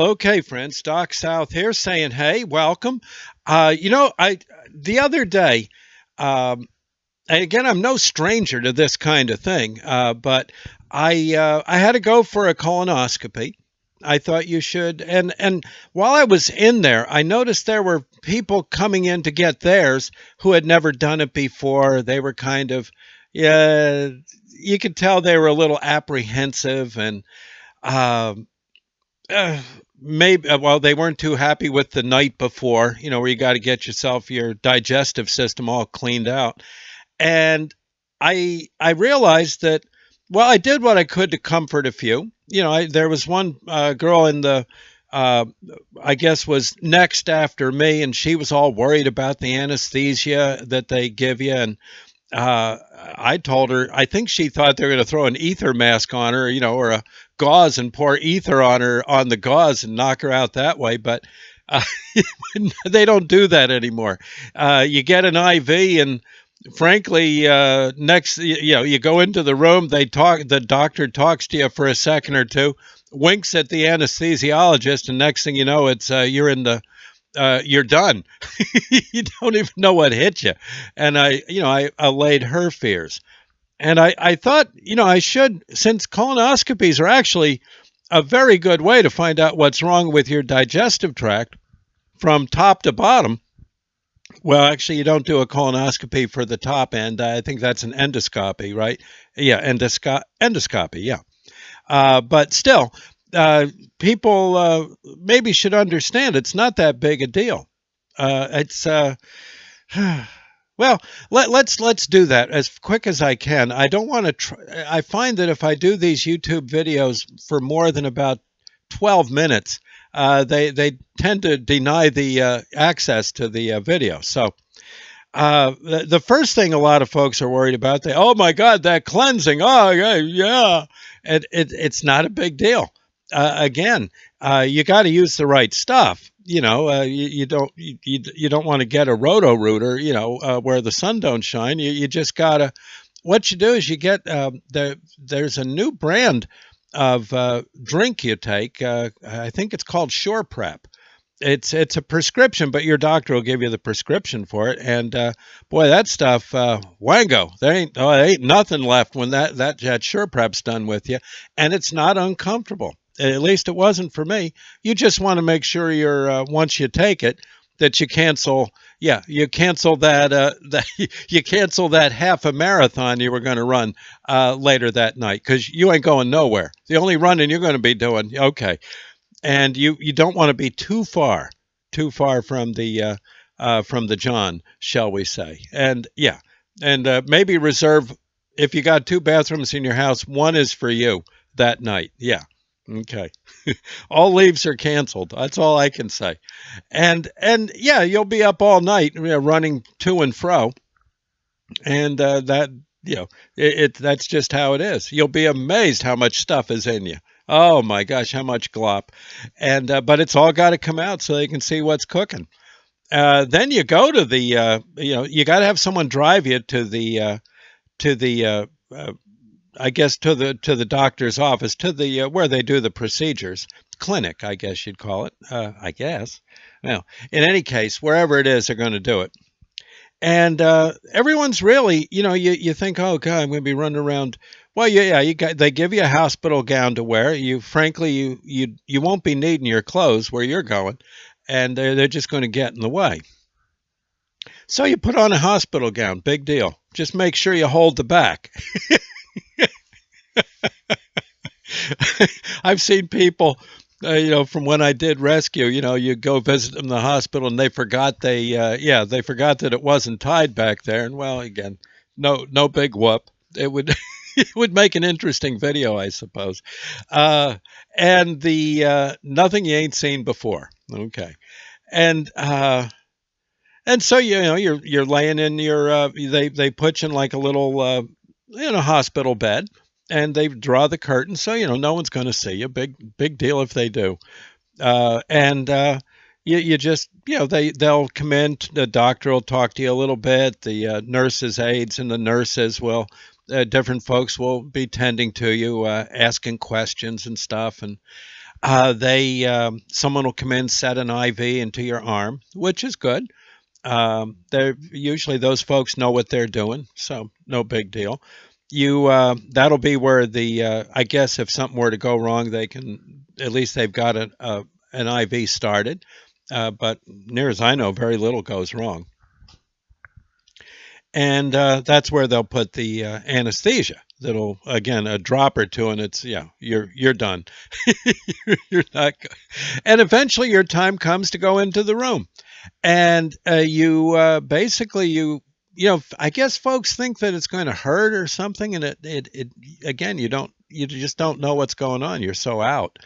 Okay, friends, Doc South here saying, hey, welcome. I the other day, um, and again, I'm no stranger to this kind of thing, but I had to go for a colonoscopy. I thought you should, and while I was in there, I noticed there were people coming in to get theirs who had never done it before. They were kind of, yeah, you could tell they were a little apprehensive and. Um, uh, maybe well they weren't too happy with the night before, where you got to get yourself your digestive system all cleaned out. And I realized that, well, I did what I could to comfort a few. There was one girl in the uh, I guess was next after me, and she was all worried about the anesthesia that they give you. And uh, I told her, I think she thought they were going to throw an ether mask on her, or a gauze and pour ether on her on the gauze and knock her out that way. But uh, they don't do that anymore. You get an IV, and frankly, next, you go into the room, the doctor talks to you for a second or two, winks at the anesthesiologist, and next thing you know, it's you're done. You don't even know what hit you. And I allayed her fears. And I thought, I should, since colonoscopies are actually a very good way to find out what's wrong with your digestive tract from top to bottom. Well, actually, you don't do a colonoscopy for the top end. I think that's an endoscopy, right? Yeah, endoscopy, yeah. But still, people maybe should understand it's not that big a deal. It's well, let's do that as quick as I can. I don't want to. I find that if I do these YouTube videos for more than about 12 minutes, they tend to deny the access to the video. So the first thing a lot of folks are worried about, oh my God, that cleansing. Oh yeah, yeah. It's not a big deal. Again, you got to use the right stuff. You don't want to get a roto rooter, where the sun don't shine. You just gotta. What you do is you get there's a new brand of drink you take. I think it's called Shore Prep. It's a prescription, but your doctor will give you the prescription for it. And boy, that stuff, wango. There ain't nothing left when that Sure Prep's done with you, and it's not uncomfortable. At least it wasn't for me. You just want to make sure you're once you take it that you cancel. Yeah, you cancel you cancel that half a marathon you were going to run later that night, because you ain't going nowhere. The only running you're going to be doing, okay. And you don't want to be too far from the John, shall we say? And yeah, and maybe reserve, if you got two bathrooms in your house, one is for you that night. Yeah, okay. All leaves are canceled. That's all I can say. And yeah, you'll be up all night, running to and fro, and that that's just how it is. You'll be amazed how much stuff is in you. Oh my gosh, how much glop. And but it's all got to come out so they can see what's cooking. Then you go to you got to have someone drive you to the I guess to the doctor's office, to the where they do the procedures, clinic, I guess you'd call it. I guess. Well, in any case, wherever it is, they're going to do it. And everyone's really, you think, oh God, I'm going to be running around. Well, yeah, they give you a hospital gown to wear. Frankly, you won't be needing your clothes where you're going, and they're just going to get in the way. So you put on a hospital gown, big deal. Just make sure you hold the back. I've seen people, from when I did rescue, you go visit them in the hospital and they forgot they forgot that it wasn't tied back there. And well, again, no big whoop. It would it would make an interesting video, I suppose. And the nothing you ain't seen before. Okay, and so you're laying in your they put you in like a little hospital bed, and they draw the curtain so no one's going to see you. Big deal if they do. And you just they'll come in. The doctor will talk to you a little bit. The nurses' aides and the nurses will. Different folks will be tending to you, asking questions and stuff. And Someone will come in, set an IV into your arm, which is good. They're usually those folks know what they're doing, so no big deal. That'll be where I guess if something were to go wrong, they can at least they've got an IV started. But near as I know, very little goes wrong, and that's where they'll put the anesthesia. That'll again a drop or two, and it's yeah, you're done. You're not, and eventually your time comes to go into the room, and you basically I guess folks think that it's going to hurt or something, and it again you just don't know what's going on. You're so out,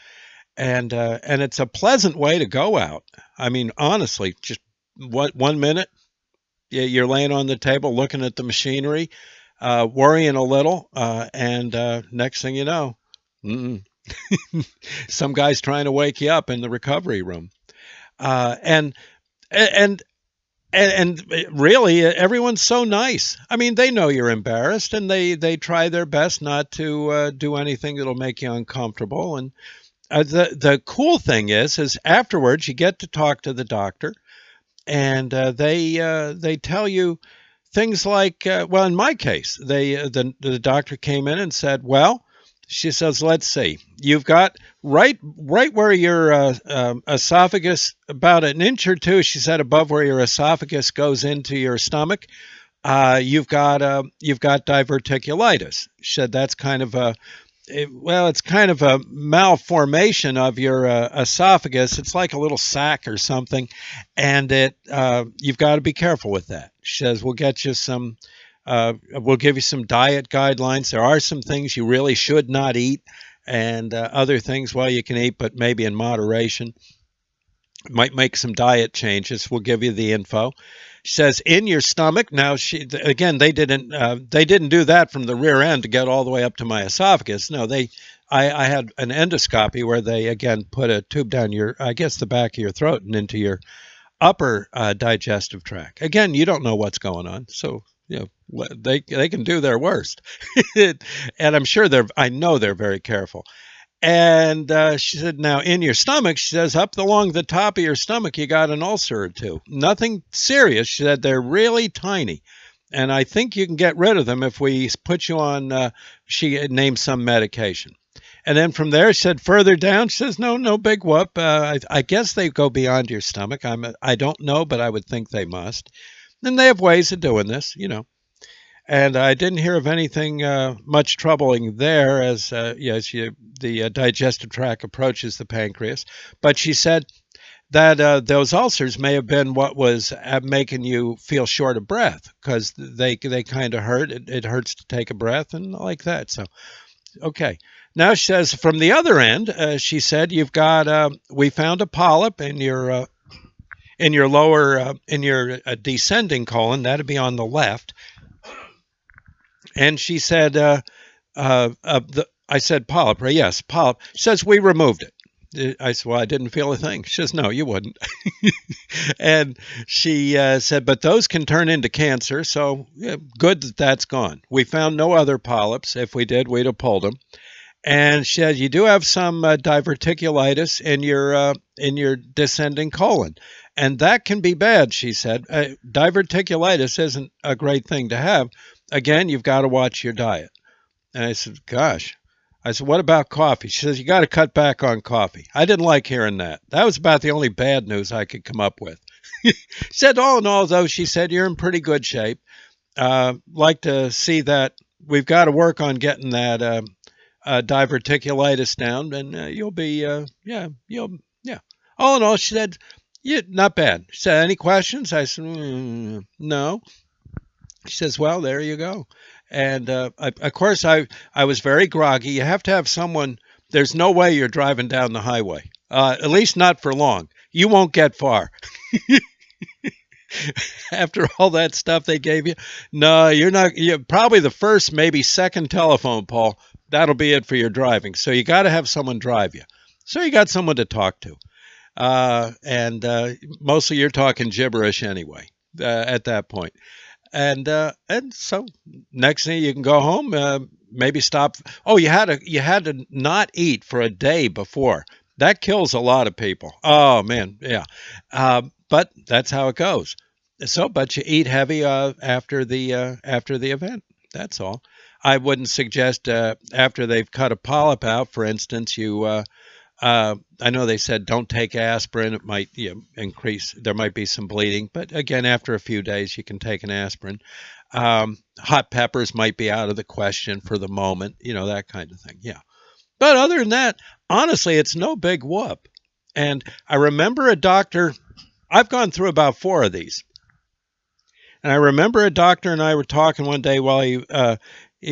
and it's a pleasant way to go out. I mean, honestly, just what 1 minute you're laying on the table looking at the machinery, worrying a little, and next thing you know, mm-mm. Some guy's trying to wake you up in the recovery room, and and and really everyone's so nice. I mean, they know you're embarrassed, and they try their best not to do anything that'll make you uncomfortable. And the cool thing is afterwards you get to talk to the doctor, and they tell you things like, well, in my case, the doctor came in and said, well, she says, let's see, you've got right where your esophagus, about an inch or two, she said, above where your esophagus goes into your stomach, you've got diverticulitis. She said that's kind of it's kind of a malformation of your esophagus. It's like a little sac or something, and you've got to be careful with that. She says we'll give you some diet guidelines. There are some things you really should not eat, and other things, well, you can eat, but maybe in moderation. Might make some diet changes. We'll give you the info. She says in your stomach. Now, they didn't do that from the rear end to get all the way up to my esophagus. No, I had an endoscopy where they again put a tube down the back of your throat and into your upper digestive tract. Again, you don't know what's going on, so they can do their worst, and I'm sure I know they're very careful. And she said, now in your stomach, she says, up along the top of your stomach, you got an ulcer or two. Nothing serious. She said, they're really tiny. And I think you can get rid of them if we put you on, she named some medication. And then from there, she said, further down, she says, no big whoop. I guess they go beyond your stomach. I don't know, but I would think they must. And they have ways of doing this, And I didn't hear of anything much troubling there as the digestive tract approaches the pancreas. But she said that those ulcers may have been what was making you feel short of breath, because they kind of hurt. It hurts to take a breath and like that. So, okay. Now she says from the other end, she said you've got. We found a polyp in your lower descending colon. That'd be on the left. And she said, I said, polyp, right? Yes, polyp. She says, we removed it. I said, well, I didn't feel a thing. She says, no, you wouldn't. And she said, but those can turn into cancer, so good that that's gone. We found no other polyps. If we did, we'd have pulled them. And she said, you do have some diverticulitis in your descending colon. And that can be bad, she said. Diverticulitis isn't a great thing to have. Again, you've got to watch your diet. And I said, gosh. I said, what about coffee? She says, you got to cut back on coffee. I didn't like hearing that. That was about the only bad news I could come up with. She said, all in all, though, she said, you're in pretty good shape. Like to see that we've got to work on getting that diverticulitis down, and you'll be, All in all, she said, yeah, not bad. She said, any questions? I said, no. She says, well, there you go. And of course, I was very groggy. You have to have someone. There's no way you're driving down the highway, at least not for long. You won't get far. After all that stuff they gave you. No, you're not. You're probably the first, maybe second telephone pole. That'll be it for your driving. So you got to have someone drive you. So you got someone to talk to. And mostly you're talking gibberish anyway at that point. And so next thing you can go home, maybe stop. Oh, you had to not eat for a day before. That kills a lot of people. Oh man, yeah. But that's how it goes. So, but you eat heavy after the event. That's all. I wouldn't suggest after they've cut a polyp out, for instance, I know they said don't take aspirin. It might increase. There might be some bleeding, but again, after a few days, you can take an aspirin. Hot peppers might be out of the question for the moment. That kind of thing. Yeah. But other than that, honestly, it's no big whoop. And I remember a doctor. I've gone through about 4 of these. And I remember a doctor and I were talking one day while he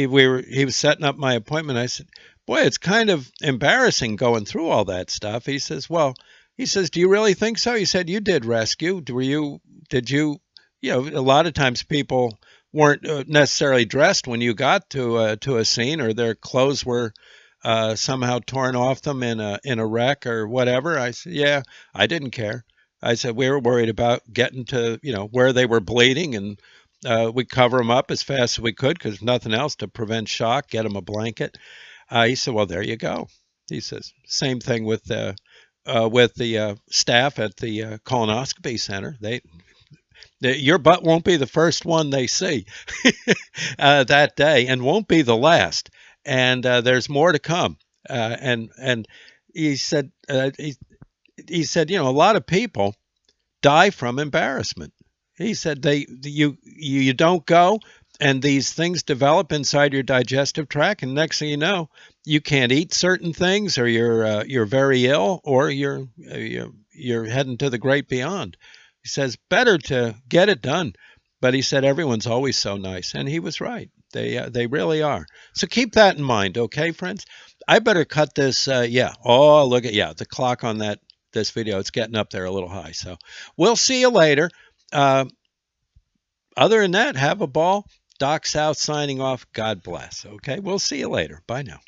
was setting up my appointment. I said, "Boy, it's kind of embarrassing going through all that stuff." He says, "Well," he says, "do you really think so?" He said, "You did rescue. Did you, a lot of times people weren't necessarily dressed when you got to a scene, or their clothes were somehow torn off them in a wreck or whatever." I said, "Yeah, I didn't care." I said, "We were worried about getting to, where they were bleeding, and we cover them up as fast as we could because nothing else to prevent shock, get them a blanket." He said, "Well, there you go." He says, "Same thing with the staff at the colonoscopy center. Your butt won't be the first one they see that day, and won't be the last. And there's more to come." And he said, he said, a lot of people die from embarrassment. He said you don't go, and these things develop inside your digestive tract, and next thing you know, you can't eat certain things, or you're very ill, or you're heading to the great beyond. He says better to get it done, but he said everyone's always so nice, and he was right. They really are. So keep that in mind, okay, friends? I better cut this. Yeah. Oh, look at the clock on this video. It's getting up there a little high. So we'll see you later. Uh, Other than that, have a ball. Doc South signing off. God bless. Okay, we'll see you later. Bye now.